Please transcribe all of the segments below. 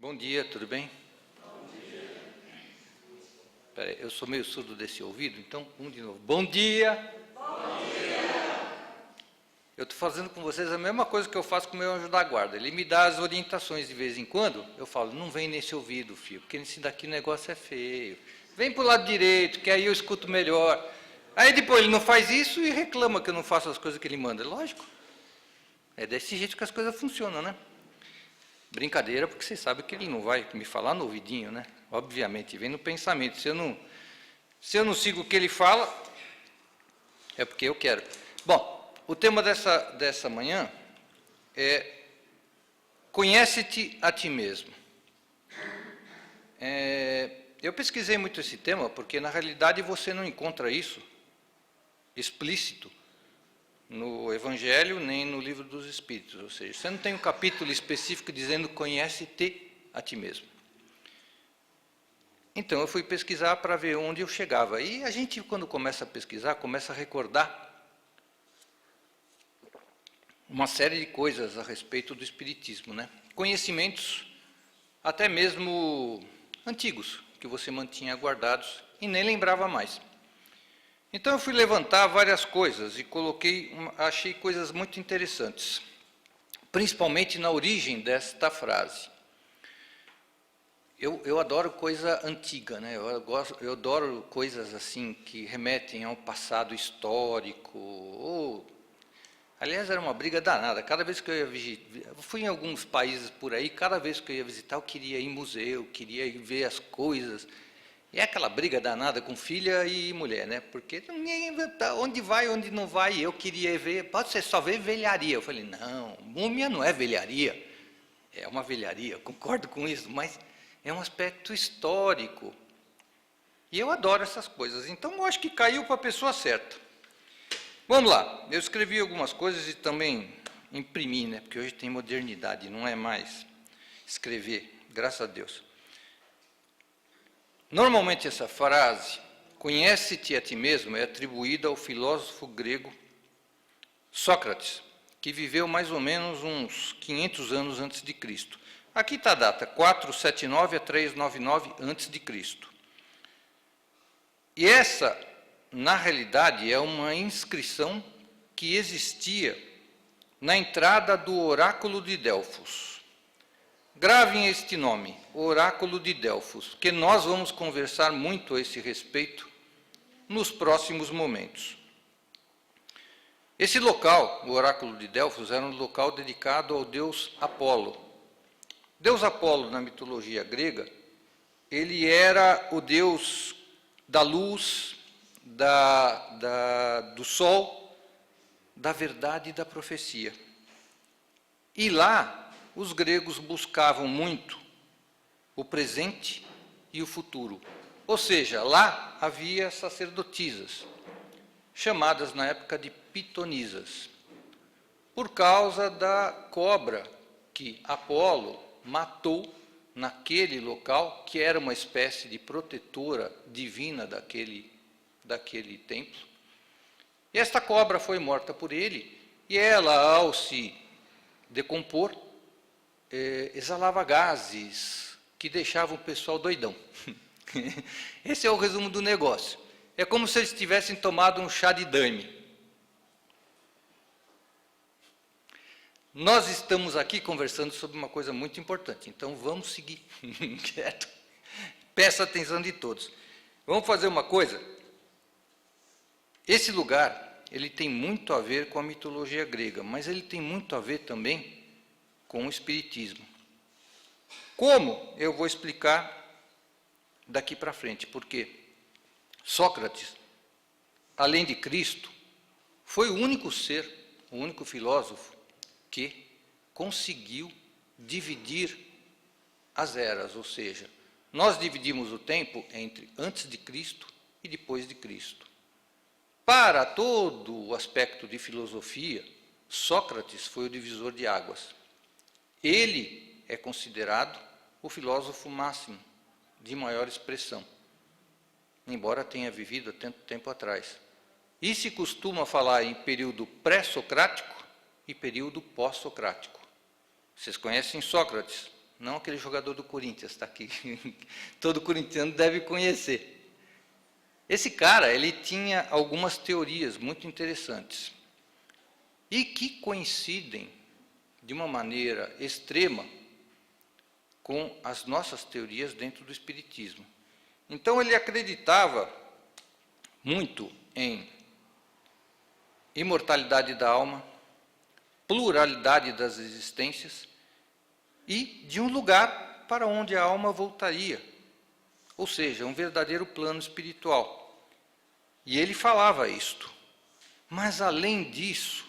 Bom dia, tudo bem? Espera aí, eu sou meio surdo desse ouvido, então, de novo. Bom dia! Bom dia! Eu estou fazendo com vocês a mesma coisa que eu faço com o meu anjo da guarda. Ele me dá as orientações de vez em quando, eu falo, não vem nesse ouvido, filho, porque nesse daqui o negócio é feio. Vem para o lado direito, que aí eu escuto melhor. Aí depois ele não faz isso e reclama que eu não faço as coisas que ele manda. Lógico. É desse jeito que as coisas funcionam, né? Brincadeira, porque vocês sabem que ele não vai me falar no ouvidinho, né? Obviamente, vem no pensamento. Se eu não sigo o que ele fala, é porque eu quero. Bom, o tema dessa manhã é conhece-te a ti mesmo. Eu pesquisei muito esse tema, porque na realidade você não encontra isso explícito no Evangelho, nem no Livro dos Espíritos, ou seja, você não tem um capítulo específico dizendo conhece-te a ti mesmo. Então, eu fui pesquisar para ver onde eu chegava. E a gente, quando começa a pesquisar, começa a recordar uma série de coisas a respeito do Espiritismo, né? Conhecimentos, até mesmo antigos, que você mantinha guardados e nem lembrava mais. Então eu fui levantar várias coisas e achei coisas muito interessantes, principalmente na origem desta frase. Eu adoro coisa antiga, né? Eu adoro coisas assim que remetem ao passado histórico. Aliás, era uma briga danada. Cada vez que eu ia visitar, eu fui em alguns países por aí, cada vez que eu ia visitar, eu queria ir em museu, queria ir ver as coisas. E é aquela briga danada com filha e mulher, né? Porque onde vai, onde não vai, eu queria ver, pode ser só ver velharia. Eu falei, não, múmia não é velharia, é uma velharia, concordo com isso, mas é um aspecto histórico. E eu adoro essas coisas, então eu acho que caiu para a pessoa certa. Vamos lá, eu escrevi algumas coisas e também imprimi, né? Porque hoje tem modernidade, não é mais escrever, graças a Deus. Normalmente essa frase, conhece-te a ti mesmo, é atribuída ao filósofo grego Sócrates, que viveu mais ou menos uns 500 anos antes de Cristo. Aqui está a data, 479 a 399 antes de Cristo. E essa, na realidade, é uma inscrição que existia na entrada do oráculo de Delfos. Gravem este nome, Oráculo de Delfos, que nós vamos conversar muito a esse respeito nos próximos momentos. Esse local, o Oráculo de Delfos, era um local dedicado ao deus Apolo. Deus Apolo, na mitologia grega, ele era o deus da luz, do sol, da verdade e da profecia. E lá, os gregos buscavam muito o presente e o futuro. Ou seja, lá havia sacerdotisas, chamadas na época de pitonisas, por causa da cobra que Apolo matou naquele local, que era uma espécie de protetora divina daquele templo. E esta cobra foi morta por ele, e ela, ao se decompor, exalava gases que deixavam o pessoal doidão. Esse é o resumo do negócio. É como se eles tivessem tomado um chá de daime. Nós estamos aqui conversando sobre uma coisa muito importante, então vamos seguir. Quieto. Peço a atenção de todos. Vamos fazer uma coisa. Esse lugar, ele tem muito a ver com a mitologia grega, mas ele tem muito a ver também com o Espiritismo. Como? Eu vou explicar daqui para frente, porque Sócrates, além de Cristo, foi o único ser, o único filósofo que conseguiu dividir as eras, ou seja, nós dividimos o tempo entre antes de Cristo e depois de Cristo. Para todo o aspecto de filosofia, Sócrates foi o divisor de águas. Ele é considerado o filósofo máximo, de maior expressão, embora tenha vivido há tanto tempo atrás. E se costuma falar em período pré-socrático e período pós-socrático. Vocês conhecem Sócrates, não aquele jogador do Corinthians, está aqui, todo corintiano deve conhecer. Esse cara, ele tinha algumas teorias muito interessantes, e que coincidem de uma maneira extrema com as nossas teorias dentro do Espiritismo. Então, ele acreditava muito em imortalidade da alma, pluralidade das existências e de um lugar para onde a alma voltaria, ou seja, um verdadeiro plano espiritual. E ele falava isto. Mas, além disso,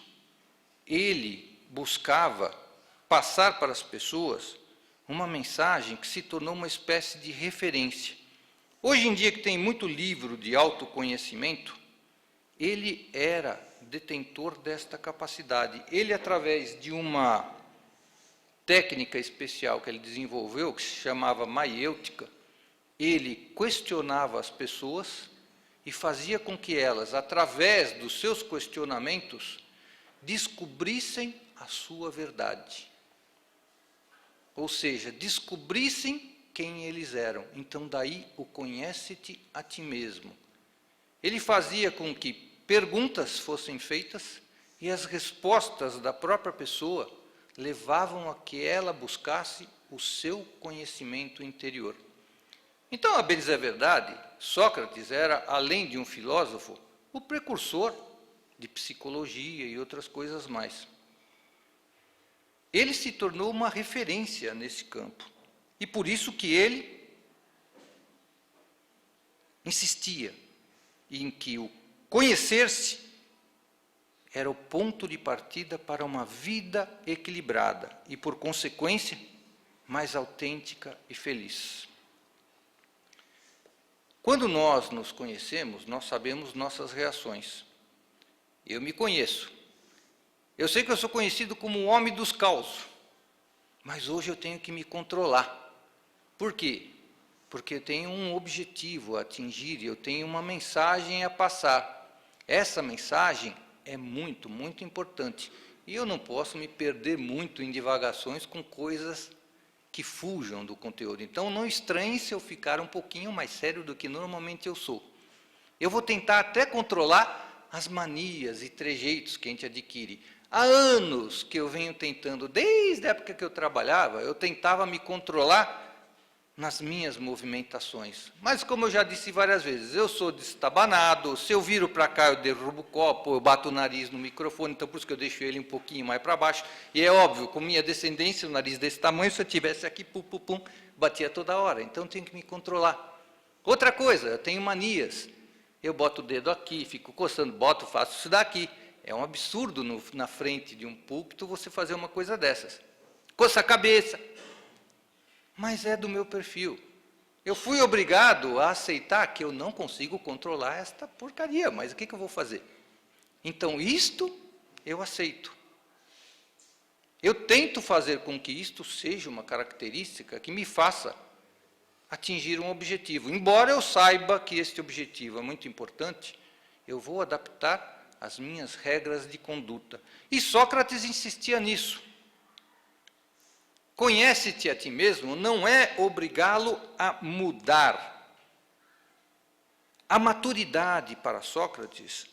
ele buscava passar para as pessoas uma mensagem que se tornou uma espécie de referência. Hoje em dia, que tem muito livro de autoconhecimento, ele era detentor desta capacidade. Ele, através de uma técnica especial que ele desenvolveu, que se chamava maiêutica, ele questionava as pessoas e fazia com que elas, através dos seus questionamentos, descobrissem a sua verdade. Ou seja, descobrissem quem eles eram. Então, daí o conhece-te a ti mesmo. Ele fazia com que perguntas fossem feitas e as respostas da própria pessoa levavam a que ela buscasse o seu conhecimento interior. Então, a bem dizer a verdade, Sócrates era, além de um filósofo, o precursor de psicologia e outras coisas mais. Ele se tornou uma referência nesse campo. E por isso que ele insistia em que o conhecer-se era o ponto de partida para uma vida equilibrada e, por consequência, mais autêntica e feliz. Quando nós nos conhecemos, nós sabemos nossas reações. Eu me conheço. Eu sei que eu sou conhecido como o homem dos causos, mas hoje eu tenho que me controlar. Por quê? Porque eu tenho um objetivo a atingir, eu tenho uma mensagem a passar. Essa mensagem é muito, muito importante. E eu não posso me perder muito em divagações com coisas que fujam do conteúdo. Então, não estranhe se eu ficar um pouquinho mais sério do que normalmente eu sou. Eu vou tentar até controlar as manias e trejeitos que a gente adquire. Há anos que eu venho tentando, desde a época que eu trabalhava, eu tentava me controlar nas minhas movimentações. Mas, como eu já disse várias vezes, eu sou destabanado, se eu viro para cá eu derrubo o copo, eu bato o nariz no microfone, então por isso que eu deixo ele um pouquinho mais para baixo. E é óbvio, com minha descendência, o nariz desse tamanho, se eu tivesse aqui, pum, pum, pum, batia toda hora. Então, eu tenho que me controlar. Outra coisa, eu tenho manias. Eu boto o dedo aqui, fico coçando, faço isso daqui. É um absurdo na frente de um púlpito você fazer uma coisa dessas. Coça a cabeça. Mas é do meu perfil. Eu fui obrigado a aceitar que eu não consigo controlar esta porcaria, mas o que eu vou fazer? Então, isto eu aceito. Eu tento fazer com que isto seja uma característica que me faça atingir um objetivo. Embora eu saiba que este objetivo é muito importante, eu vou adaptar as minhas regras de conduta. E Sócrates insistia nisso. Conhece-te a ti mesmo não é obrigá-lo a mudar. A maturidade para Sócrates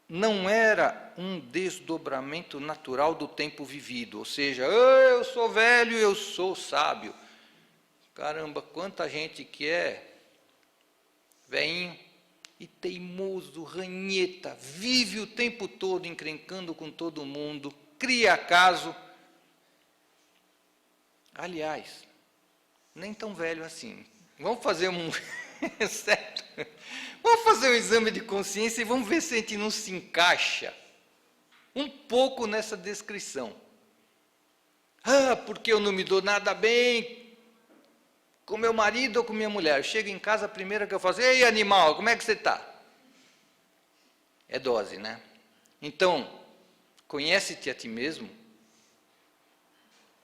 não era um desdobramento natural do tempo vivido, ou seja, eu sou velho, eu sou sábio. Caramba, quanta gente que é velhinho e teimoso, ranheta, vive o tempo todo encrencando com todo mundo, cria acaso. Aliás, nem tão velho assim. Vamos fazer certo? Vamos fazer um exame de consciência e vamos ver se a gente não se encaixa um pouco nessa descrição. Ah, porque eu não me dou nada bem com meu marido ou com minha mulher. Eu chego em casa, a primeira que eu faço, ei, animal, como é que você está? É dose, né? Então, conhece-te a ti mesmo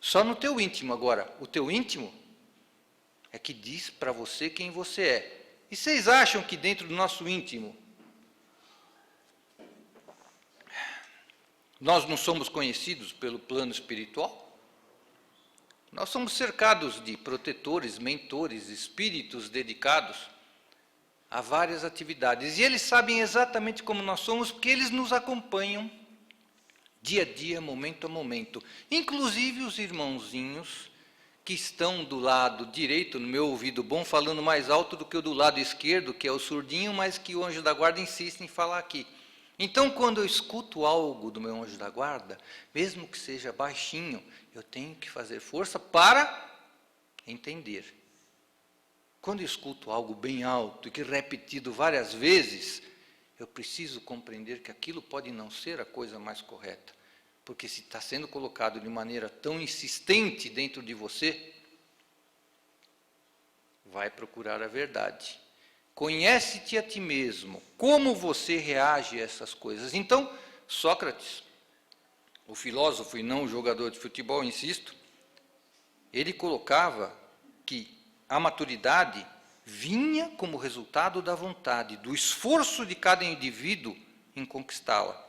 só no teu íntimo. Agora, o teu íntimo é que diz para você quem você é. E vocês acham que dentro do nosso íntimo nós não somos conhecidos pelo plano espiritual? Nós somos cercados de protetores, mentores, espíritos dedicados a várias atividades. E eles sabem exatamente como nós somos, porque eles nos acompanham dia a dia, momento a momento. Inclusive os irmãozinhos que estão do lado direito, no meu ouvido bom, falando mais alto do que o do lado esquerdo, que é o surdinho, mas que o anjo da guarda insiste em falar aqui. Então, quando eu escuto algo do meu anjo da guarda, mesmo que seja baixinho, eu tenho que fazer força para entender. Quando eu escuto algo bem alto e que é repetido várias vezes, eu preciso compreender que aquilo pode não ser a coisa mais correta. Porque se está sendo colocado de maneira tão insistente dentro de você, vai procurar a verdade. Conhece-te a ti mesmo, como você reage a essas coisas. Então, Sócrates, o filósofo e não o jogador de futebol, insisto, ele colocava que a maturidade vinha como resultado da vontade, do esforço de cada indivíduo em conquistá-la.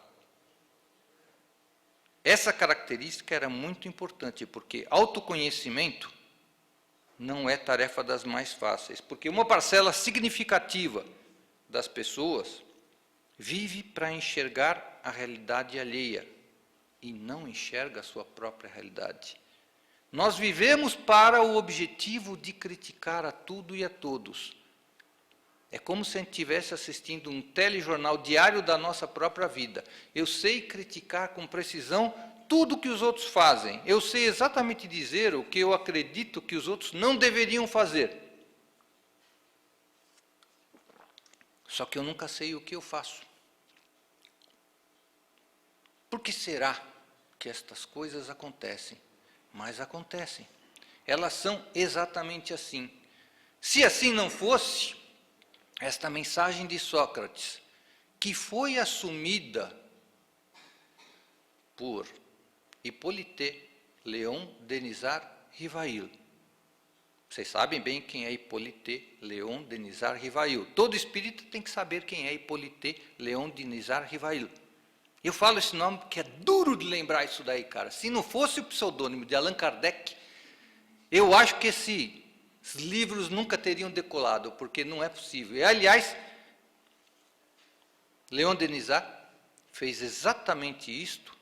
Essa característica era muito importante, porque autoconhecimento não é tarefa das mais fáceis, porque uma parcela significativa das pessoas vive para enxergar a realidade alheia e não enxerga a sua própria realidade. Nós vivemos para o objetivo de criticar a tudo e a todos. É como se a gente estivesse assistindo um telejornal diário da nossa própria vida. Eu sei criticar com precisão tudo que os outros fazem. Eu sei exatamente dizer o que eu acredito que os outros não deveriam fazer. Só que eu nunca sei o que eu faço. Por que será que estas coisas acontecem? Mas acontecem. Elas são exatamente assim. Se assim não fosse, esta mensagem de Sócrates, que foi assumida por Hippolyte Léon Denisard Rivail. Vocês sabem bem quem é Hippolyte Léon Denisard Rivail. Todo espírita tem que saber quem é Hippolyte Léon Denisard Rivail. Eu falo esse nome porque é duro de lembrar isso daí, cara. Se não fosse o pseudônimo de Allan Kardec, eu acho que esses livros nunca teriam decolado, porque não é possível. E, aliás, Léon Denisard fez exatamente isto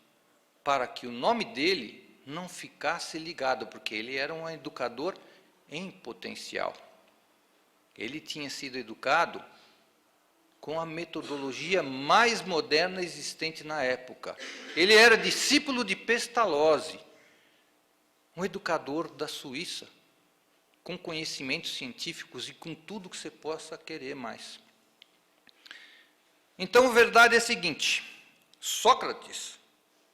para que o nome dele não ficasse ligado, porque ele era um educador em potencial. Ele tinha sido educado com a metodologia mais moderna existente na época. Ele era discípulo de Pestalozzi, um educador da Suíça, com conhecimentos científicos e com tudo que você possa querer mais. Então, a verdade é a seguinte: Sócrates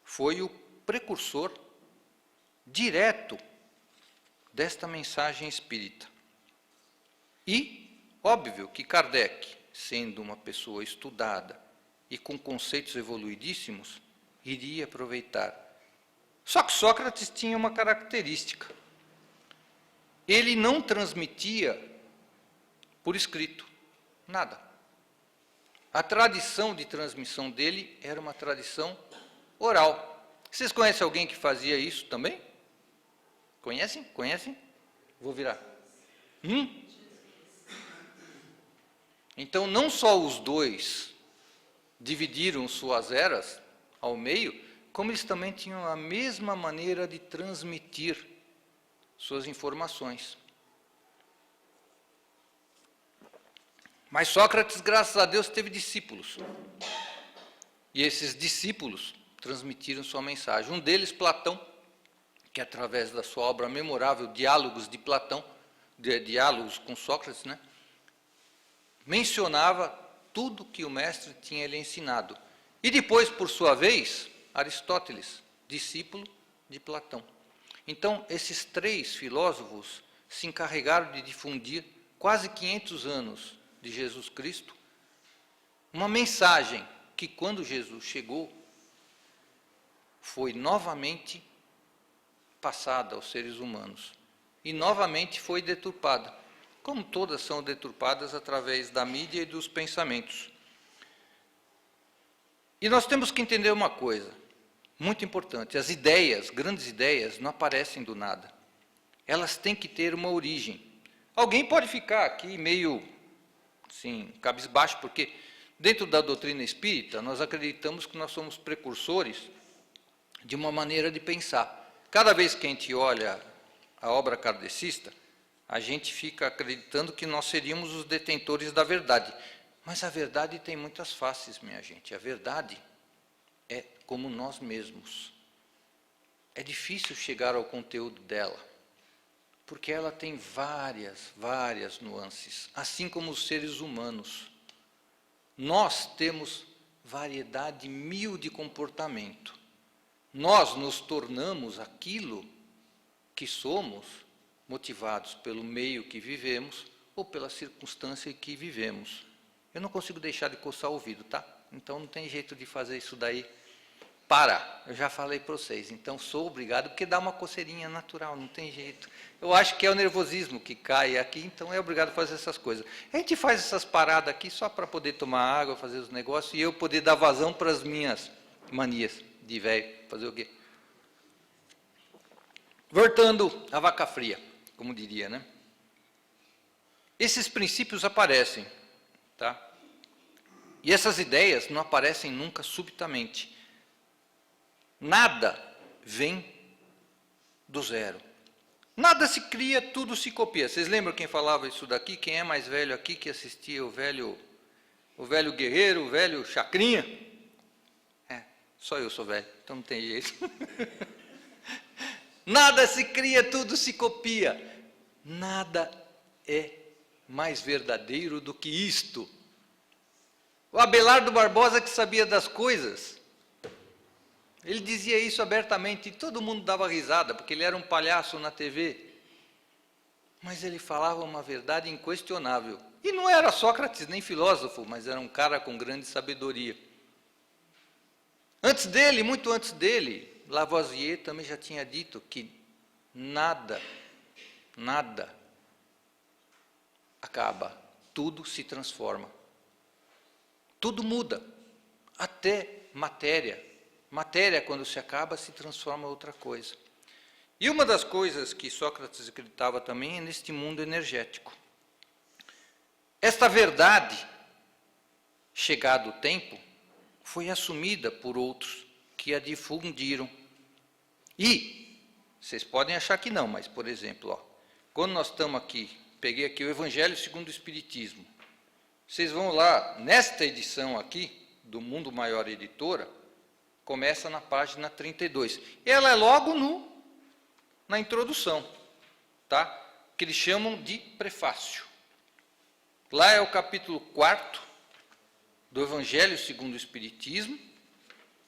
foi o precursor direto desta mensagem espírita. E, óbvio, que Kardec, sendo uma pessoa estudada e com conceitos evoluidíssimos, iria aproveitar. Só que Sócrates tinha uma característica. Ele não transmitia por escrito nada. A tradição de transmissão dele era uma tradição oral. Vocês conhecem alguém que fazia isso também? Conhecem? Conhecem? Vou virar. Então, não só os dois dividiram suas eras ao meio, como eles também tinham a mesma maneira de transmitir suas informações. Mas Sócrates, graças a Deus, teve discípulos. E esses discípulos transmitiram sua mensagem. Um deles, Platão, que através da sua obra memorável, Diálogos de Platão, Diálogos com Sócrates, né, mencionava tudo que o mestre tinha lhe ensinado. E depois, por sua vez, Aristóteles, discípulo de Platão. Então, esses três filósofos se encarregaram de difundir, quase 500 anos de Jesus Cristo, uma mensagem que, quando Jesus chegou, foi novamente passada aos seres humanos. E novamente foi deturpada, como todas são deturpadas através da mídia e dos pensamentos. E nós temos que entender uma coisa muito importante: as ideias, grandes ideias, não aparecem do nada. Elas têm que ter uma origem. Alguém pode ficar aqui meio, assim, cabisbaixo, porque dentro da doutrina espírita, nós acreditamos que nós somos precursores de uma maneira de pensar. Cada vez que a gente olha a obra kardecista, a gente fica acreditando que nós seríamos os detentores da verdade. Mas a verdade tem muitas faces, minha gente. A verdade é como nós mesmos. É difícil chegar ao conteúdo dela, porque ela tem várias nuances, assim como os seres humanos. Nós temos variedade mil de comportamento. Nós nos tornamos aquilo que somos, motivados pelo meio que vivemos ou pela circunstância em que vivemos. Eu não consigo deixar de coçar o ouvido, tá? Então não tem jeito de fazer isso daí. Eu já falei para vocês, então sou obrigado, porque dá uma coceirinha natural, não tem jeito. Eu acho que é o nervosismo que cai aqui, então é obrigado a fazer essas coisas. A gente faz essas paradas aqui só para poder tomar água, fazer os negócios, e eu poder dar vazão para as minhas manias de velho, fazer o quê? Voltando à vaca fria, como diria, né? Esses princípios aparecem, tá? E essas ideias não aparecem nunca subitamente. Nada vem do zero. Nada se cria, tudo se copia. Vocês lembram quem falava isso daqui? Quem é mais velho aqui que assistia o velho guerreiro, o velho chacrinha? Só eu sou velho, então não tem jeito. Nada se cria, tudo se copia. Nada é mais verdadeiro do que isto. O Abelardo Barbosa, que sabia das coisas, ele dizia isso abertamente, e todo mundo dava risada, porque ele era um palhaço na TV. Mas ele falava uma verdade inquestionável. E não era Sócrates nem filósofo, mas era um cara com grande sabedoria. Antes dele, muito antes dele, Lavoisier também já tinha dito que nada acaba, tudo se transforma. Tudo muda, até matéria. Matéria, quando se acaba, se transforma em outra coisa. E uma das coisas que Sócrates acreditava também é neste mundo energético. Esta verdade, chegado o tempo, foi assumida por outros que a difundiram. E, vocês podem achar que não, mas, por exemplo, quando nós estamos aqui, peguei aqui o Evangelho segundo o Espiritismo. Vocês vão lá, nesta edição aqui, do Mundo Maior Editora, começa na página 32. Ela é logo na introdução, tá? Que eles chamam de prefácio. Lá é o capítulo 4 do Evangelho segundo o Espiritismo,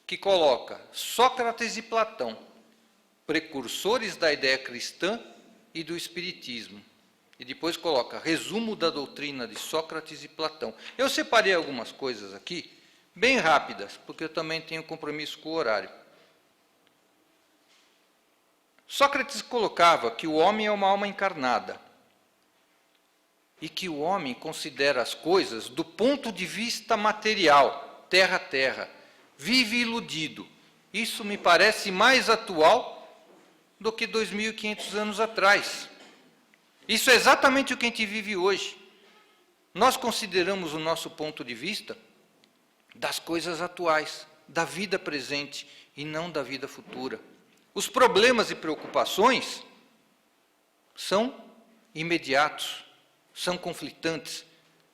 que coloca Sócrates e Platão, precursores da ideia cristã e do Espiritismo. E depois coloca resumo da doutrina de Sócrates e Platão. Eu separei algumas coisas aqui, bem rápidas, porque eu também tenho compromisso com o horário. Sócrates colocava que o homem é uma alma encarnada e que o homem considera as coisas do ponto de vista material, terra a terra, vive iludido. Isso me parece mais atual do que 2.500 anos atrás. Isso é exatamente o que a gente vive hoje. Nós consideramos o nosso ponto de vista das coisas atuais, da vida presente e não da vida futura. Os problemas e preocupações são imediatos, são conflitantes,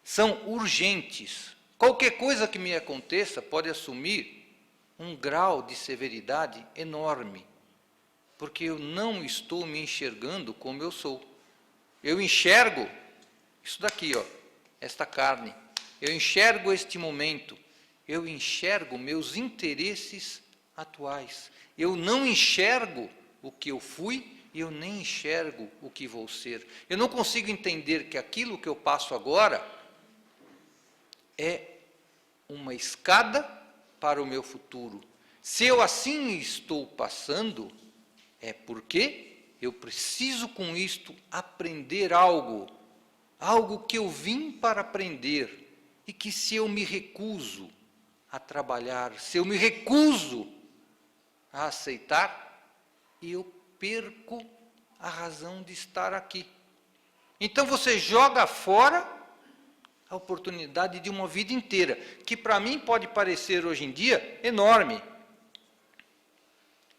são urgentes. Qualquer coisa que me aconteça pode assumir um grau de severidade enorme, porque eu não estou me enxergando como eu sou. Eu enxergo isso daqui, esta carne. Eu enxergo este momento. Eu enxergo meus interesses atuais. Eu não enxergo o que eu fui e eu nem enxergo o que vou ser. Eu não consigo entender que aquilo que eu passo agora é uma escada para o meu futuro. Se eu assim estou passando, é porque eu preciso com isto aprender algo que eu vim para aprender, e que se eu me recuso a trabalhar, se eu me recuso a aceitar, eu perco a razão de estar aqui. Então você joga fora a oportunidade de uma vida inteira, que para mim pode parecer hoje em dia enorme.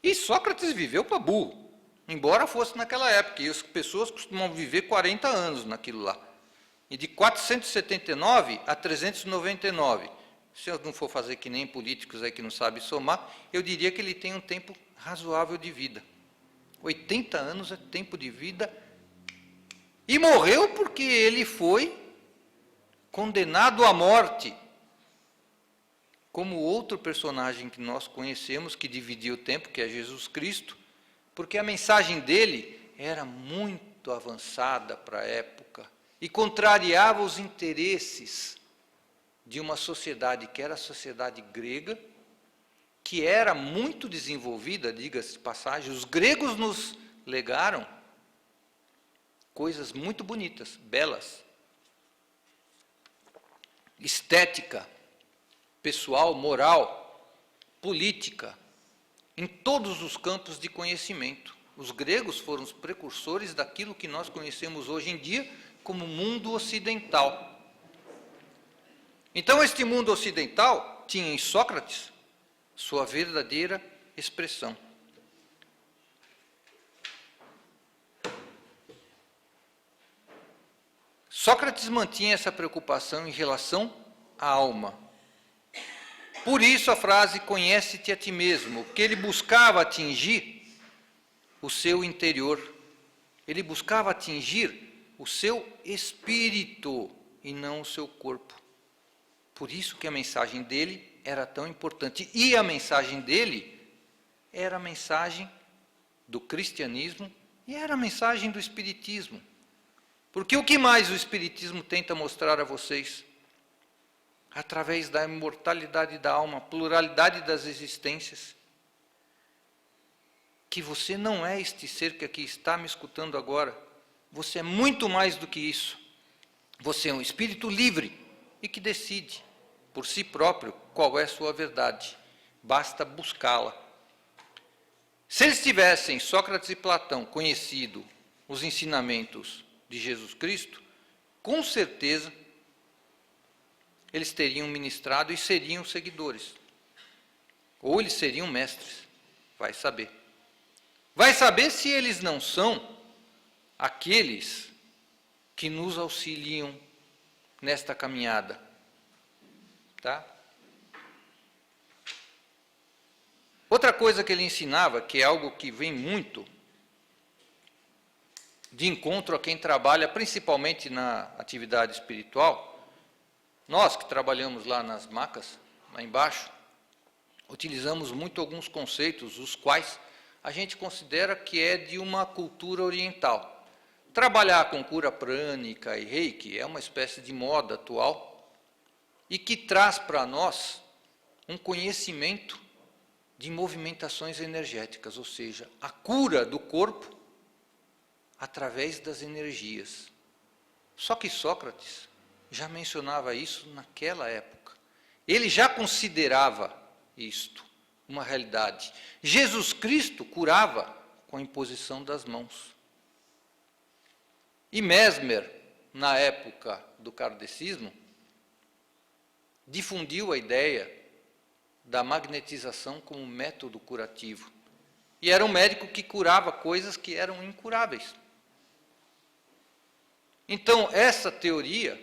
E Sócrates viveu para burro, embora fosse naquela época, e as pessoas costumam viver 40 anos naquilo lá. E de 479 a 399, se eu não for fazer que nem políticos aí que não sabem somar, eu diria que ele tem um tempo razoável de vida. 80 anos é tempo de vida. E morreu porque ele foi condenado à morte. Como outro personagem que nós conhecemos, que dividiu o tempo, que é Jesus Cristo, porque a mensagem dele era muito avançada para a época e contrariava os interesses de uma sociedade que era a sociedade grega, que era muito desenvolvida, diga-se de passagem. Os gregos nos legaram coisas muito bonitas, belas, estética, pessoal, moral, política, em todos os campos de conhecimento. Os gregos foram os precursores daquilo que nós conhecemos hoje em dia como mundo ocidental. Então, este mundo ocidental tinha em Sócrates sua verdadeira expressão. Sócrates mantinha essa preocupação em relação à alma. Por isso a frase conhece-te a ti mesmo, porque ele buscava atingir o seu interior. Ele buscava atingir o seu espírito e não o seu corpo. Por isso que a mensagem dele era tão importante. E a mensagem dele era a mensagem do cristianismo e era a mensagem do espiritismo. Porque o que mais o espiritismo tenta mostrar a vocês? Através da imortalidade da alma, pluralidade das existências, que você não é este ser que aqui está me escutando agora. Você é muito mais do que isso. Você é um espírito livre e que decide por si próprio qual é a sua verdade. Basta buscá-la. Se eles tivessem, Sócrates e Platão, conhecido os ensinamentos de Jesus Cristo, com certeza eles teriam ministrado e seriam seguidores. Ou eles seriam mestres. Vai saber. Vai saber se eles não são aqueles que nos auxiliam nesta caminhada. Tá? Outra coisa que ele ensinava, que é algo que vem muito de encontro a quem trabalha principalmente na atividade espiritual, nós que trabalhamos lá nas macas, lá embaixo, utilizamos muito alguns conceitos, os quais a gente considera que é de uma cultura oriental. Trabalhar com cura prânica e reiki é uma espécie de moda atual e que traz para nós um conhecimento de movimentações energéticas, ou seja, a cura do corpo através das energias. Só que Sócrates já mencionava isso naquela época. Ele já considerava isto uma realidade. Jesus Cristo curava com a imposição das mãos. E Mesmer, na época do kardecismo, difundiu a ideia da magnetização como método curativo. E era um médico que curava coisas que eram incuráveis. Então, essa teoria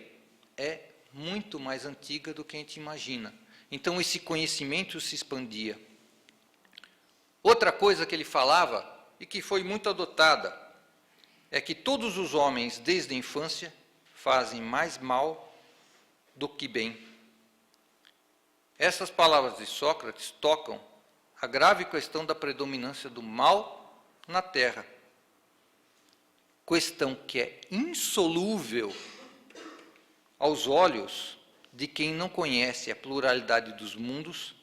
é muito mais antiga do que a gente imagina. Então, esse conhecimento se expandia. Outra coisa que ele falava, e que foi muito adotada, é que todos os homens, desde a infância, fazem mais mal do que bem. Essas palavras de Sócrates tocam a grave questão da predominância do mal na Terra. Questão que é insolúvel aos olhos de quem não conhece a pluralidade dos mundos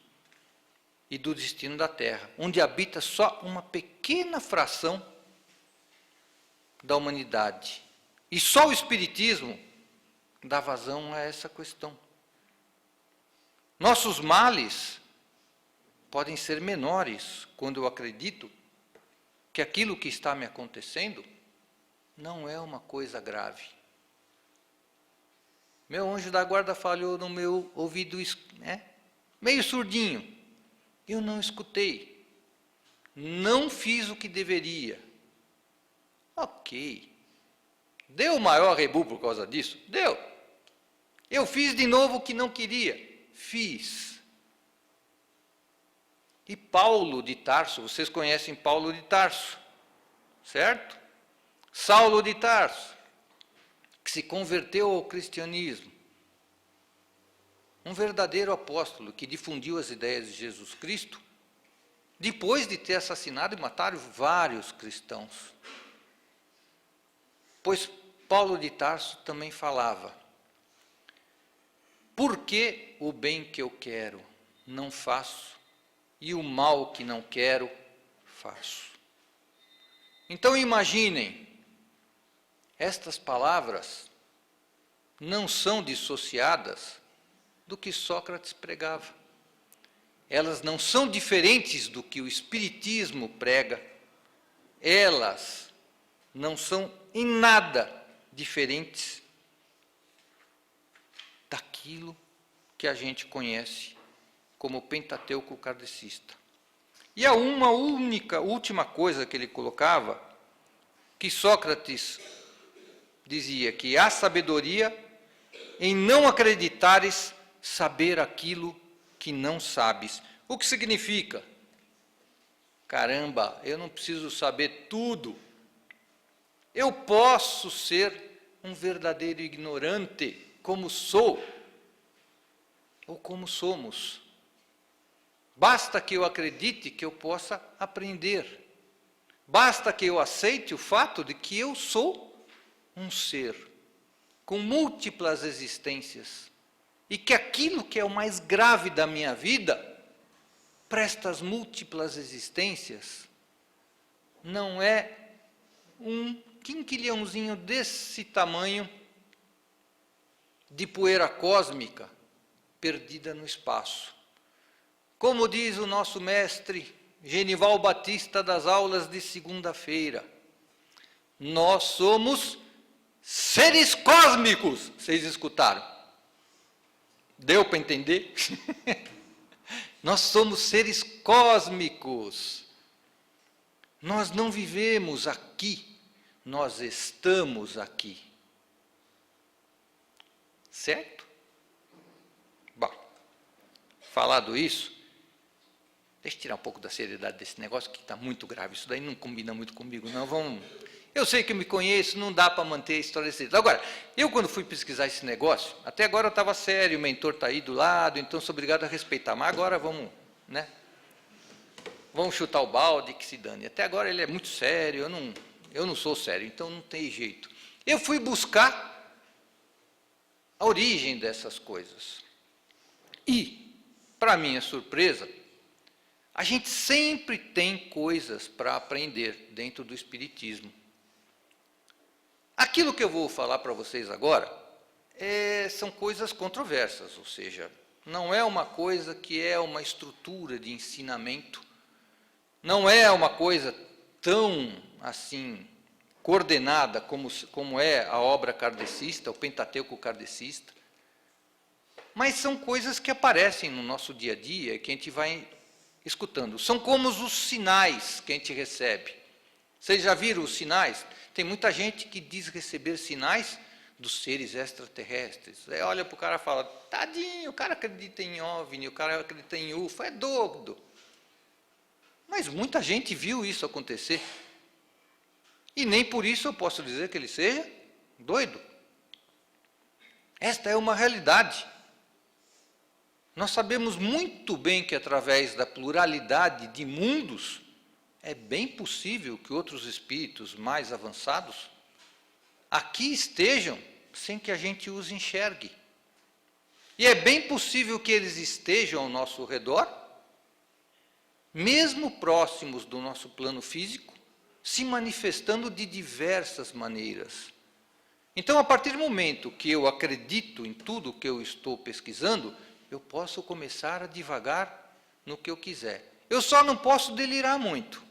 e do destino da Terra, onde habita só uma pequena fração da humanidade. E só o Espiritismo dá vazão a essa questão. Nossos males podem ser menores quando eu acredito que aquilo que está me acontecendo não é uma coisa grave. Meu anjo da guarda falhou no meu ouvido, meio surdinho. Eu não escutei. Não fiz o que deveria. Ok. Deu o maior rebu por causa disso? Deu. Eu fiz de novo o que não queria. Fiz. E Paulo de Tarso, vocês conhecem Paulo de Tarso, certo? Saulo de Tarso, que se converteu ao cristianismo. Um verdadeiro apóstolo que difundiu as ideias de Jesus Cristo, depois de ter assassinado e matado vários cristãos. Pois Paulo de Tarso também falava: por que o bem que eu quero não faço, e o mal que não quero faço? Então imaginem, estas palavras não são dissociadas do que Sócrates pregava. Elas não são diferentes do que o Espiritismo prega. Elas não são em nada diferentes daquilo que a gente conhece como Pentateuco kardecista. E há uma última coisa que ele colocava, que Sócrates dizia que há sabedoria em não acreditares saber aquilo que não sabes. O que significa? Caramba, eu não preciso saber tudo. Eu posso ser um verdadeiro ignorante, como sou, ou como somos. Basta que eu acredite que eu possa aprender. Basta que eu aceite o fato de que eu sou um ser com múltiplas existências e que aquilo que é o mais grave da minha vida, para estas múltiplas existências, não é um quinquilhãozinho desse tamanho de poeira cósmica perdida no espaço. Como diz o nosso mestre Genival Batista das aulas de segunda-feira, nós somos seres cósmicos. Vocês escutaram? Deu para entender? Nós somos seres cósmicos. Nós não vivemos aqui, nós estamos aqui. Certo? Bom, falado isso, deixa eu tirar um pouco da seriedade desse negócio, que está muito grave. Isso daí não combina muito comigo, não. Eu sei que eu me conheço, não dá para manter a história desse jeito. Agora, eu quando fui pesquisar esse negócio, até agora eu estava sério, o mentor está aí do lado, então sou obrigado a respeitar. Mas agora vamos, vamos chutar o balde, que se dane. Até agora ele é muito sério, eu não sou sério, então não tem jeito. Eu fui buscar a origem dessas coisas. E, para minha surpresa, a gente sempre tem coisas para aprender dentro do Espiritismo. Aquilo que eu vou falar para vocês agora são coisas controversas, ou seja, não é uma coisa que é uma estrutura de ensinamento, não é uma coisa tão assim coordenada como é a obra kardecista, o Pentateuco kardecista, mas são coisas que aparecem no nosso dia a dia e que a gente vai escutando. São como os sinais que a gente recebe. Vocês já viram os sinais? Tem muita gente que diz receber sinais dos seres extraterrestres. Aí olha para o cara e fala, tadinho, o cara acredita em OVNI, o cara acredita em UFO, é doido. Mas muita gente viu isso acontecer. E nem por isso eu posso dizer que ele seja doido. Esta é uma realidade. Nós sabemos muito bem que através da pluralidade de mundos, é bem possível que outros espíritos mais avançados aqui estejam sem que a gente os enxergue. E é bem possível que eles estejam ao nosso redor, mesmo próximos do nosso plano físico, se manifestando de diversas maneiras. Então, a partir do momento que eu acredito em tudo que eu estou pesquisando, eu posso começar a divagar no que eu quiser. Eu só não posso delirar muito.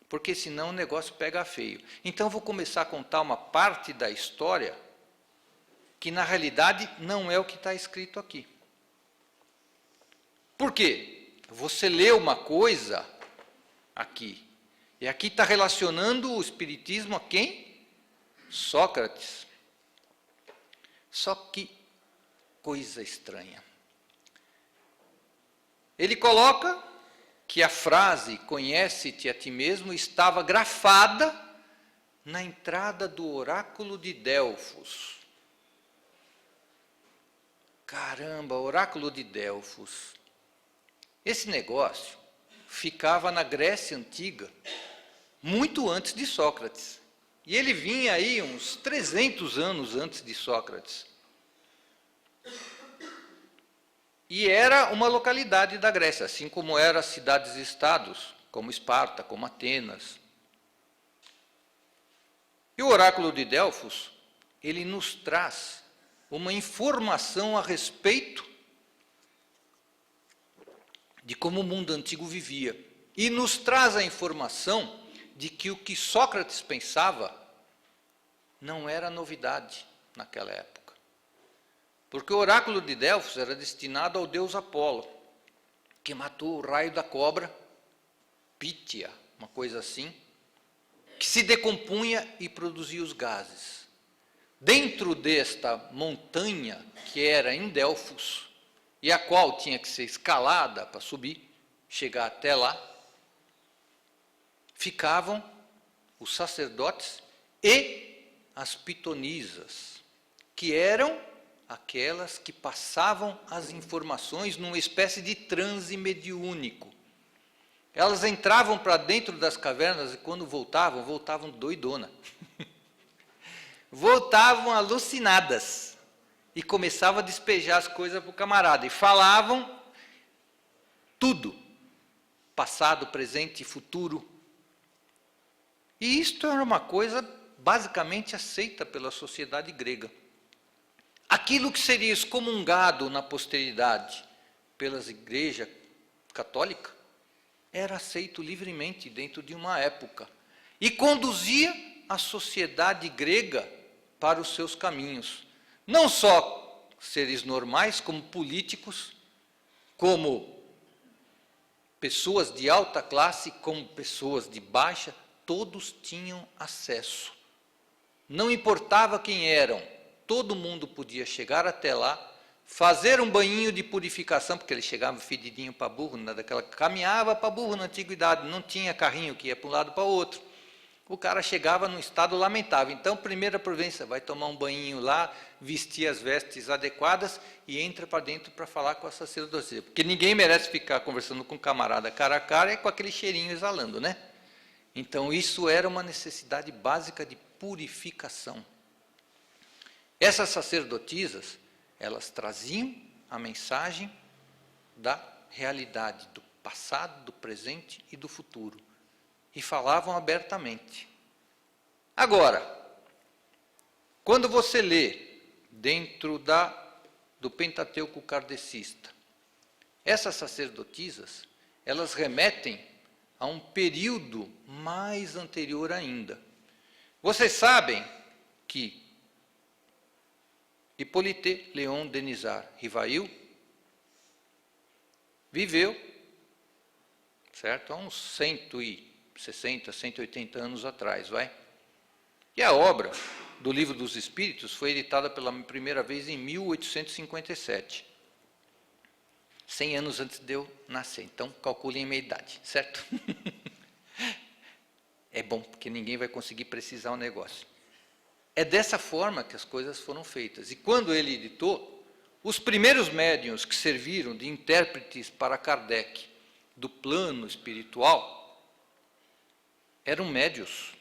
porque senão o negócio pega feio. Então, vou começar a contar uma parte da história que, na realidade, não é o que está escrito aqui. Por quê? Você lê uma coisa aqui, e aqui está relacionando o Espiritismo a quem? Sócrates. Só que, coisa estranha. Ele coloca que a frase conhece-te a ti mesmo estava grafada na entrada do oráculo de Delfos. Caramba, oráculo de Delfos. Esse negócio ficava na Grécia Antiga, muito antes de Sócrates. E ele vinha aí uns 300 anos antes de Sócrates. E era uma localidade da Grécia, assim como eram as cidades-estados, como Esparta, como Atenas. E o oráculo de Delfos, ele nos traz uma informação a respeito de como o mundo antigo vivia. E nos traz a informação de que o que Sócrates pensava não era novidade naquela época. Porque o oráculo de Delfos era destinado ao deus Apolo, que matou o raio da cobra, Pítia, uma coisa assim, que se decompunha e produzia os gases. Dentro desta montanha, que era em Delfos, e a qual tinha que ser escalada para subir, chegar até lá, ficavam os sacerdotes e as pitonisas, que eram aquelas que passavam as informações numa espécie de transe mediúnico. Elas entravam para dentro das cavernas e quando voltavam doidona. Voltavam alucinadas e começavam a despejar as coisas para o camarada. E falavam tudo, passado, presente e futuro. E isto era uma coisa basicamente aceita pela sociedade grega. Aquilo que seria excomungado na posteridade pelas igrejas católicas era aceito livremente dentro de uma época e conduzia a sociedade grega para os seus caminhos. Não só seres normais, como políticos, como pessoas de alta classe, como pessoas de baixa, todos tinham acesso. Não importava quem eram, todo mundo podia chegar até lá, fazer um banhinho de purificação, porque ele chegava fedidinho para burro, caminhava para burro na antiguidade, não tinha carrinho que ia para um lado para o outro. O cara chegava num estado lamentável. Então, primeira providência, vai tomar um banhinho lá, vestir as vestes adequadas e entra para dentro para falar com a sacerdotisa. Porque ninguém merece ficar conversando com um camarada cara a cara e com aquele cheirinho exalando, né? Então, isso era uma necessidade básica de purificação. Essas sacerdotisas, elas traziam a mensagem da realidade, do passado, do presente e do futuro. E falavam abertamente. Agora, quando você lê dentro do Pentateuco kardecista, essas sacerdotisas, elas remetem a um período mais anterior ainda. Vocês sabem que Hippolyte Léon Denisard Rivail viveu, certo? Há uns 160, 180 anos atrás, vai? E a obra do Livro dos Espíritos foi editada pela primeira vez em 1857. 100 anos antes de eu nascer, então calculem a minha idade, certo? É bom, porque ninguém vai conseguir precisar o negócio. É dessa forma que as coisas foram feitas. E quando ele editou, os primeiros médiuns que serviram de intérpretes para Kardec do plano espiritual eram médiuns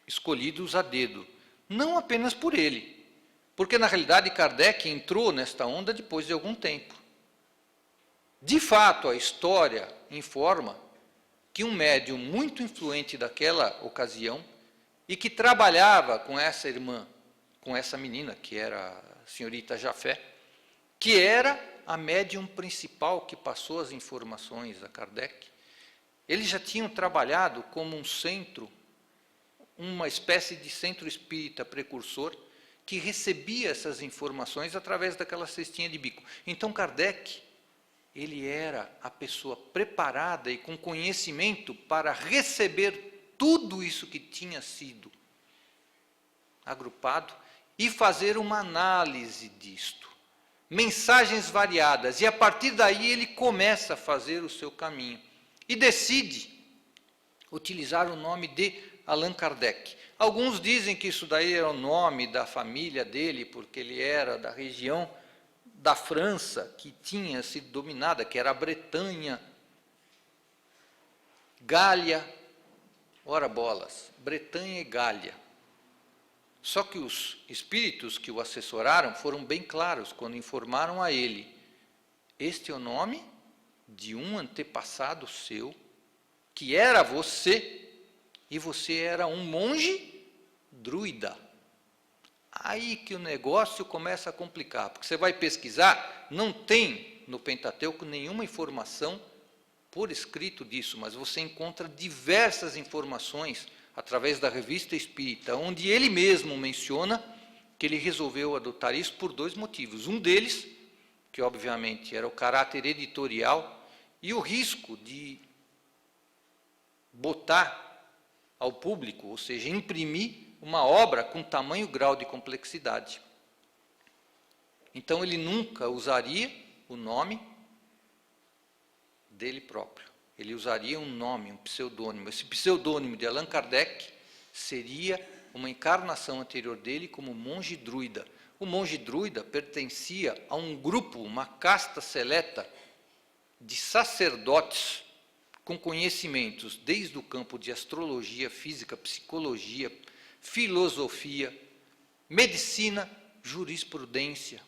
escolhidos a dedo, não apenas por ele, porque na realidade Kardec entrou nesta onda depois de algum tempo. De fato, a história informa que um médium muito influente daquela ocasião e que trabalhava com essa irmã, com essa menina, que era a senhorita Jafé, que era a médium principal que passou as informações a Kardec, Eles já tinham trabalhado como um centro, uma espécie de centro espírita precursor, que recebia essas informações através daquela cestinha de bico. Então Kardec, ele era a pessoa preparada e com conhecimento para receber tudo isso que tinha sido agrupado e fazer uma análise disto. Mensagens variadas, e a partir daí ele começa a fazer o seu caminho. E decide utilizar o nome de Allan Kardec. Alguns dizem que isso daí era o nome da família dele, porque ele era da região da França, que tinha sido dominada, que era a Bretanha, Gália, ora bolas, Bretanha e Gália. Só que os espíritos que o assessoraram foram bem claros quando informaram a ele: este é o nome de um antepassado seu, que era você, e você era um monge druida. Aí que o negócio começa a complicar, porque você vai pesquisar, não tem no Pentateuco nenhuma informação por escrito disso, mas você encontra diversas informações através da Revista Espírita, onde ele mesmo menciona que ele resolveu adotar isso por dois motivos. Um deles, que obviamente era o caráter editorial e o risco de botar ao público, ou seja, imprimir uma obra com tamanho grau de complexidade. Então ele nunca usaria o nome dele próprio. Ele usaria um nome, um pseudônimo. Esse pseudônimo de Allan Kardec seria uma encarnação anterior dele como monge druida. O monge druida pertencia a um grupo, uma casta seleta de sacerdotes com conhecimentos desde o campo de astrologia, física, psicologia, filosofia, medicina, jurisprudência,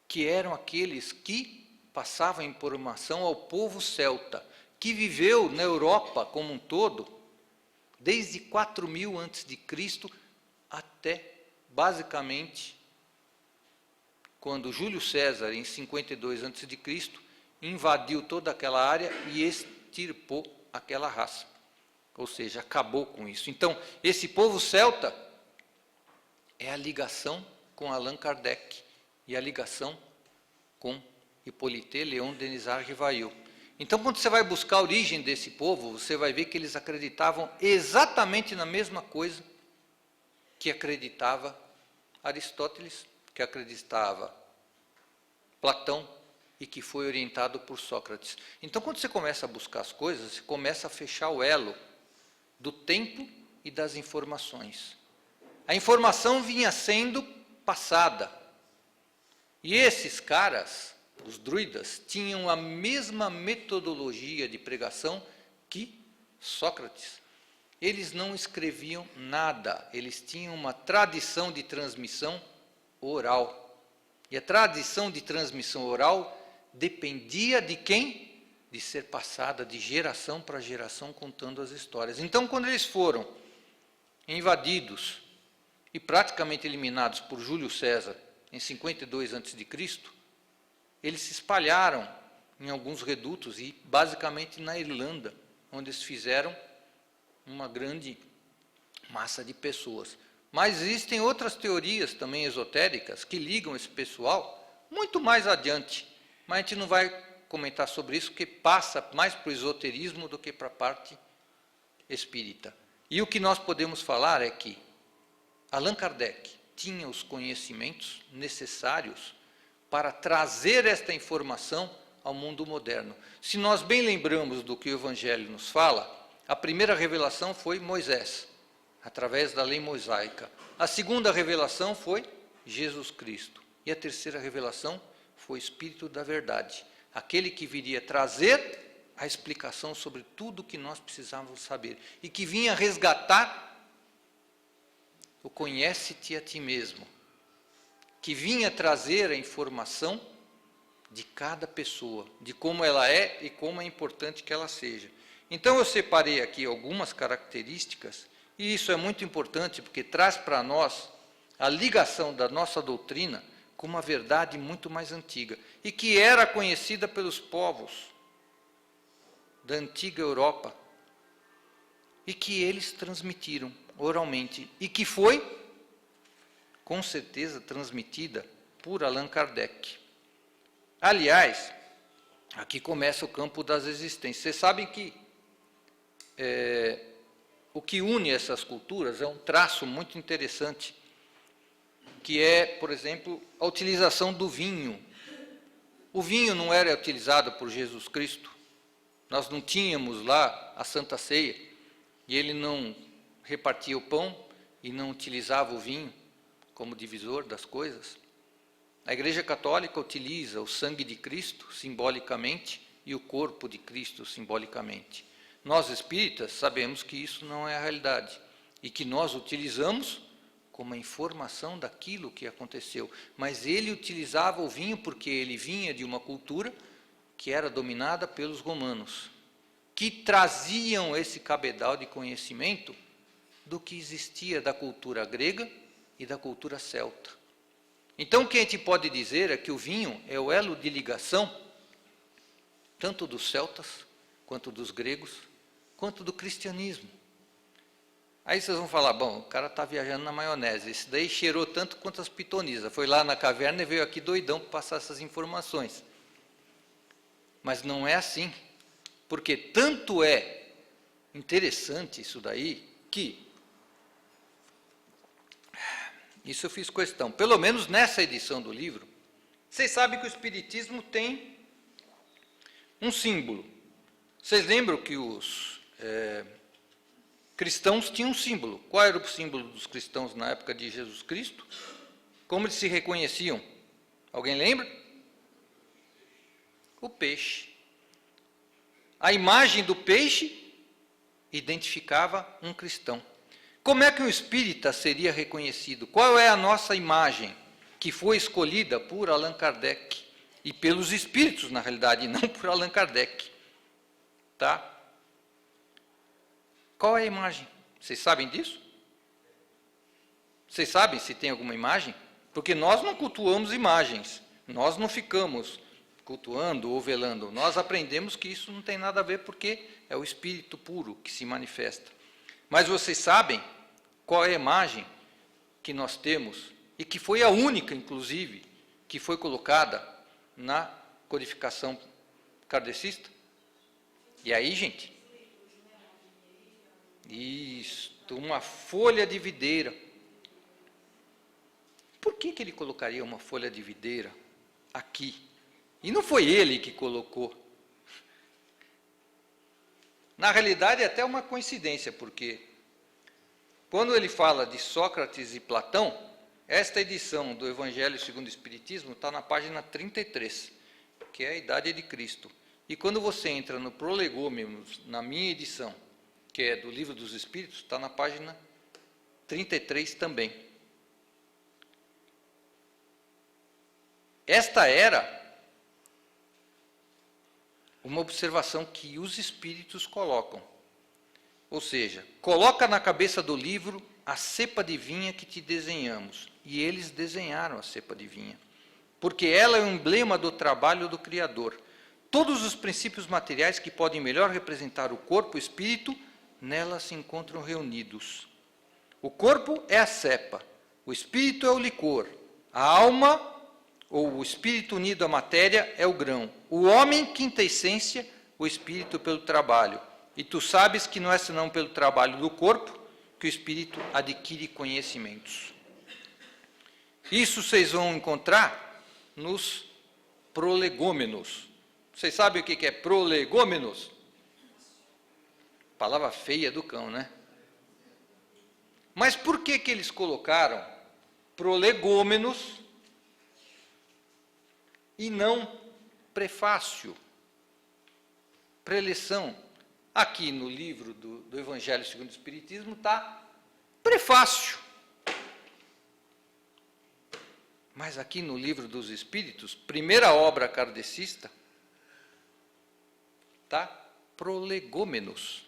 que eram aqueles que passavam informação ao povo celta, que viveu na Europa como um todo, desde 4000 a.C. até, basicamente, quando Júlio César, em 52 a.C., invadiu toda aquela área e extirpou aquela raça. Ou seja, acabou com isso. Então, esse povo celta é a ligação com Allan Kardec e a ligação com Hippolyte Léon Denisard Rivail. Então, quando você vai buscar a origem desse povo, você vai ver que eles acreditavam exatamente na mesma coisa que acreditava Aristóteles, que acreditava Platão e que foi orientado por Sócrates. Então, quando você começa a buscar as coisas, você começa a fechar o elo do tempo e das informações. A informação vinha sendo passada. E esses caras, os druidas, tinham a mesma metodologia de pregação que Sócrates. Eles não escreviam nada, eles tinham uma tradição de transmissão oral. E a tradição de transmissão oral dependia de quem? De ser passada de geração para geração contando as histórias. Então, quando eles foram invadidos e praticamente eliminados por Júlio César em 52 a.C., eles se espalharam em alguns redutos e basicamente na Irlanda, onde eles fizeram uma grande massa de pessoas. Mas existem outras teorias também esotéricas que ligam esse pessoal muito mais adiante, mas a gente não vai comentar sobre isso, porque passa mais para o esoterismo do que para a parte espírita. E o que nós podemos falar é que Allan Kardec tinha os conhecimentos necessários para trazer esta informação ao mundo moderno. Se nós bem lembramos do que o Evangelho nos fala, a primeira revelação foi Moisés, através da lei mosaica. A segunda revelação foi Jesus Cristo. E a terceira revelação foi o Espírito da Verdade, aquele que viria trazer a explicação sobre tudo o que nós precisávamos saber e que vinha resgatar o conhece-te a ti mesmo, que vinha trazer a informação de cada pessoa, de como ela é e como é importante que ela seja. Então eu separei aqui algumas características, e isso é muito importante porque traz para nós a ligação da nossa doutrina com uma verdade muito mais antiga, e que era conhecida pelos povos da antiga Europa e que eles transmitiram oralmente e que foi, com certeza, transmitida por Allan Kardec. Aliás, aqui começa o campo das existências. Vocês sabem que o que une essas culturas é um traço muito interessante, que é, por exemplo, a utilização do vinho. O vinho não era utilizado por Jesus Cristo. Nós não tínhamos lá a Santa Ceia, e ele não repartia o pão e não utilizava o vinho como divisor das coisas. A Igreja Católica utiliza o sangue de Cristo simbolicamente e o corpo de Cristo simbolicamente. Nós espíritas sabemos que isso não é a realidade e que nós utilizamos como a informação daquilo que aconteceu. Mas ele utilizava o vinho porque ele vinha de uma cultura que era dominada pelos romanos, que traziam esse cabedal de conhecimento do que existia da cultura grega e da cultura celta. Então, o que a gente pode dizer é que o vinho é o elo de ligação, tanto dos celtas, quanto dos gregos, quanto do cristianismo. Aí vocês vão falar, bom, o cara está viajando na maionese, esse daí cheirou tanto quanto as pitonisas, foi lá na caverna e veio aqui doidão para passar essas informações. Mas não é assim, porque tanto é interessante isso daí, que isso eu fiz questão, pelo menos nessa edição do livro, vocês sabem que o Espiritismo tem um símbolo. Vocês lembram que os cristãos tinham um símbolo. Qual era o símbolo dos cristãos na época de Jesus Cristo? Como eles se reconheciam? Alguém lembra? O peixe. A imagem do peixe identificava um cristão. Como é que um espírita seria reconhecido? Qual é a nossa imagem que foi escolhida por Allan Kardec? E pelos espíritos, na realidade, e não por Allan Kardec. Tá? Qual é a imagem? Vocês sabem disso? Vocês sabem se tem alguma imagem? Porque nós não cultuamos imagens. Nós não ficamos cultuando ou velando. Nós aprendemos que isso não tem nada a ver porque é o espírito puro que se manifesta. Mas vocês sabem qual é a imagem que nós temos e que foi a única, inclusive, que foi colocada na codificação kardecista? E aí, gente? Isto, uma folha de videira. Por que ele colocaria uma folha de videira aqui? E não foi ele que colocou. Na realidade, é até uma coincidência, porque quando ele fala de Sócrates e Platão, esta edição do Evangelho segundo o Espiritismo está na página 33, que é a idade de Cristo. E quando você entra no Prolegômenos, na minha edição, que é do Livro dos Espíritos, está na página 33 também. Esta era uma observação que os espíritos colocam. Ou seja, coloca na cabeça do livro a cepa de vinha que te desenhamos. E eles desenharam a cepa de vinha. Porque ela é o emblema do trabalho do Criador. Todos os princípios materiais que podem melhor representar o corpo e o espírito, nela se encontram reunidos. O corpo é a cepa, o espírito é o licor, a alma, ou o espírito unido à matéria, é o grão. O homem, quinta essência, o espírito pelo trabalho. E tu sabes que não é senão pelo trabalho do corpo que o espírito adquire conhecimentos. Isso vocês vão encontrar nos prolegômenos. Vocês sabem o que é prolegômenos? Palavra feia do cão, né? Mas por que eles colocaram prolegômenos e não prefácio, preleção? Aqui no livro do Evangelho segundo o Espiritismo está prefácio. Mas aqui no livro dos Espíritos, primeira obra kardecista, está prolegômenos.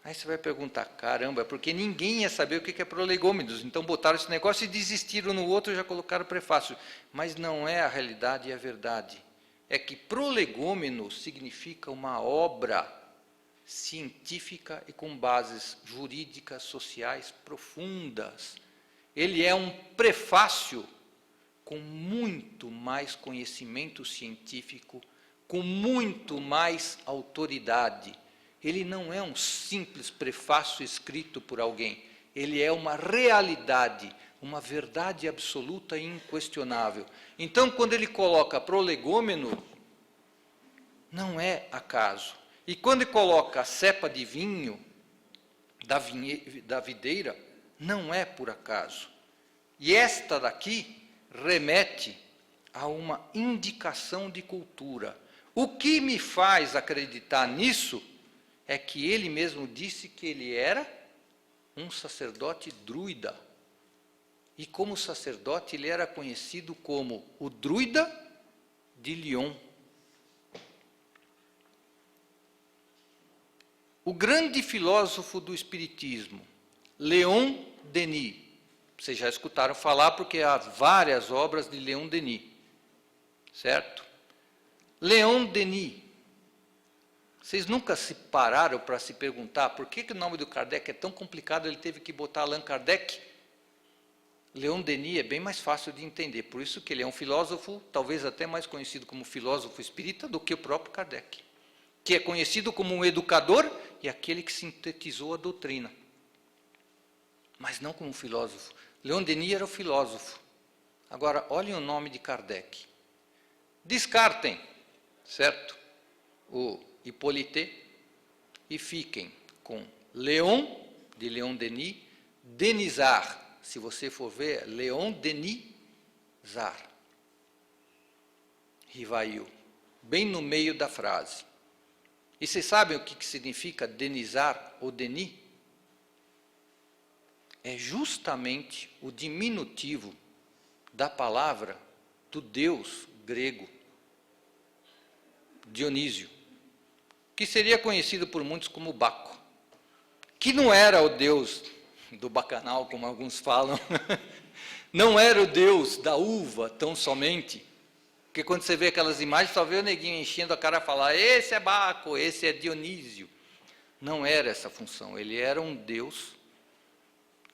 Aí você vai perguntar, caramba, porque ninguém ia saber o que é prolegômenos, então botaram esse negócio e desistiram no outro e já colocaram prefácio. Mas não é a realidade e a verdade. é que prolegômeno significa uma obra científica e com bases jurídicas, sociais profundas. Ele é um prefácio com muito mais conhecimento científico, com muito mais autoridade. Ele não é um simples prefácio escrito por alguém, ele é uma realidade, uma verdade absoluta e inquestionável. Então, quando ele coloca prolegômeno, não é acaso. E quando ele coloca a cepa de vinho da videira, não é por acaso. E esta daqui remete a uma indicação de cultura. O que me faz acreditar nisso é que ele mesmo disse que ele era um sacerdote druida. E como sacerdote ele era conhecido como o druida de Lyon. O grande filósofo do Espiritismo, Leon Denis, vocês já escutaram falar porque há várias obras de Leon Denis, certo? Leon Denis, vocês nunca se pararam para se perguntar por que o nome do Kardec é tão complicado, ele teve que botar Allan Kardec? Leon Denis é bem mais fácil de entender, por isso que ele é um filósofo, talvez até mais conhecido como filósofo espírita do que o próprio Kardec, que é conhecido como um educador e aquele que sintetizou a doutrina, mas não como um filósofo. Leon Denis era o filósofo. Agora, olhem o nome de Kardec. Descartem, certo? O Hippolyte e fiquem com Leon, de Leon Denis, Denisard. Se você for ver, Leon Denisard. Rivail, bem no meio da frase. E vocês sabem o que significa Denisard ou Denis? É justamente o diminutivo da palavra do deus grego, Dionísio, que seria conhecido por muitos como Baco, que não era o deus do bacanal, como alguns falam, não era o deus da uva tão somente, porque quando você vê aquelas imagens, só vê o neguinho enchendo a cara e falar, esse é Baco, esse é Dionísio. Não era essa função, ele era um deus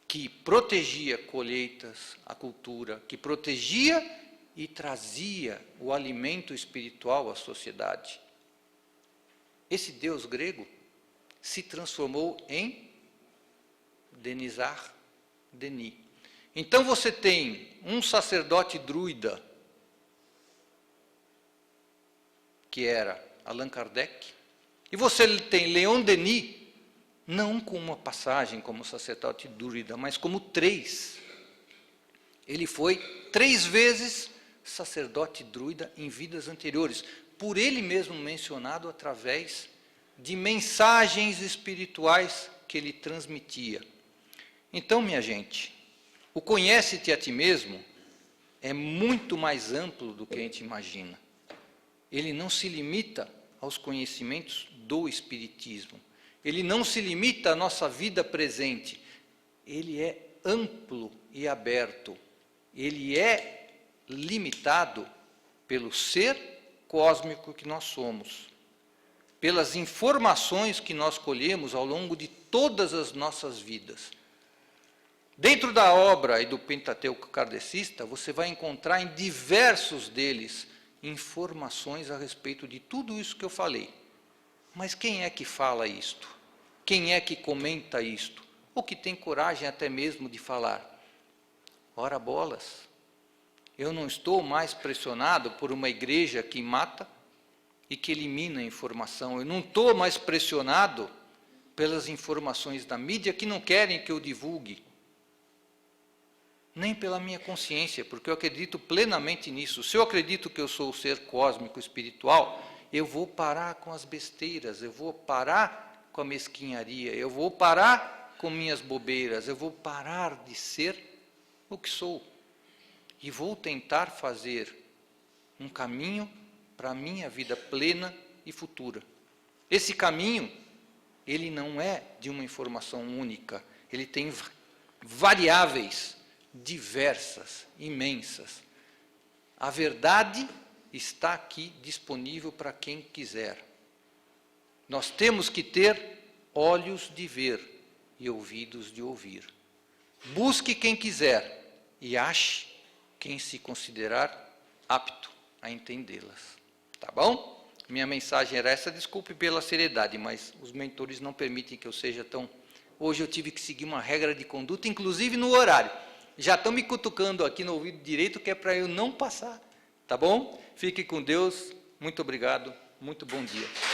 que protegia colheitas, a cultura, que protegia e trazia o alimento espiritual à sociedade. Esse deus grego se transformou em Denisard Denis. Então você tem um sacerdote druida, que era Allan Kardec, e você tem Leon Denis, não com uma passagem como sacerdote druida, mas como 3. Ele foi 3 vezes sacerdote druida em vidas anteriores, por ele mesmo mencionado através de mensagens espirituais que ele transmitia. Então, minha gente, o conhece-te a ti mesmo é muito mais amplo do que a gente imagina. Ele não se limita aos conhecimentos do Espiritismo. Ele não se limita à nossa vida presente. Ele é amplo e aberto. Ele é limitado pelo ser cósmico que nós somos, pelas informações que nós colhemos ao longo de todas as nossas vidas. Dentro da obra e do Pentateuco kardecista, você vai encontrar em diversos deles informações a respeito de tudo isso que eu falei. Mas quem é que fala isto? Quem é que comenta isto? Ou que tem coragem até mesmo de falar? Ora bolas, eu não estou mais pressionado por uma igreja que mata e que elimina a informação. Eu não estou mais pressionado pelas informações da mídia que não querem que eu divulgue. Nem pela minha consciência, porque eu acredito plenamente nisso. Se eu acredito que eu sou o ser cósmico espiritual, eu vou parar com as besteiras, eu vou parar com a mesquinharia, eu vou parar com minhas bobeiras, eu vou parar de ser o que sou. E vou tentar fazer um caminho para a minha vida plena e futura. Esse caminho, ele não é de uma informação única, ele tem variáveis diversas, imensas. A verdade está aqui disponível para quem quiser. Nós temos que ter olhos de ver e ouvidos de ouvir. Busque quem quiser e ache quem se considerar apto a entendê-las. Tá bom? Minha mensagem era essa, desculpe pela seriedade, mas os mentores não permitem que eu seja tão... Hoje eu tive que seguir uma regra de conduta, inclusive no horário. Já estão me cutucando aqui no ouvido direito, que é para eu não passar. Tá bom? Fique com Deus. Muito obrigado. Muito bom dia.